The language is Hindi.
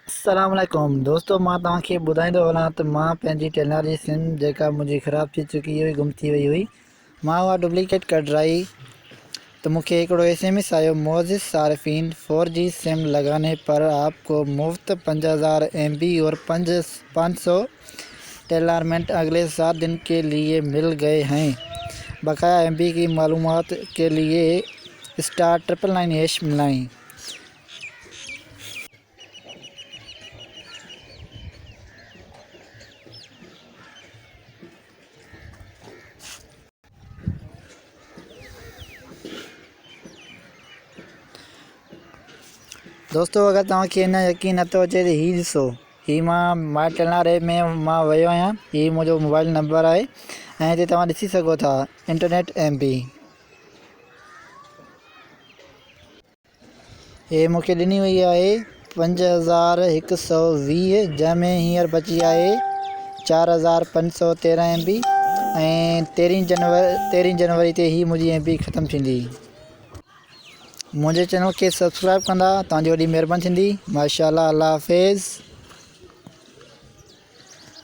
अस्सलामुअलैकुम दोस्तों, मां तव्हांखे ॿुधाईंदो वञा त मां पंहिंजी टेलर जी सिम जेका मुंहिंजी ख़राबु थी चुकी हुई, गुम थी वई हुई, मां उहा डुप्लीकेट कढाई तो मुझे हिकिड़ो SMS आयो, मोअज़्ज़िज़ सारिफ़ीन 4G सिम लगाने पर आपको मुफ्त 5000 MB और 500 टेलरमेंट अगले 7 दिन के लिए मिल गए हैं। बकाया MB की मालूमात के लिए *999# मिलाएं। दोस्तों, अगर तव्हांखे इन यकीन नथो अचे त हीउ ॾिसो, हीउ मां माय टेलर ऐप में मां वियो आहियां। हीउ मुंहिंजो मोबाइल नंबर आहे ऐं हिते तव्हां ॾिसी सघो था इंटरनेट MB। हे मूंखे ॾिनी वई आहे 5120, जंहिंमें हींअर बची आहे 4513 MB ऐं 13 जनवरी ते ही मुंहिंजी MB ख़तमु थींदी। मुझे चैनल के सब्सक्राइब कंदा तव्हांजी वॾी महिरबानी थींदी। माशाअल्लाह, अल्लाह हाफ़िज़।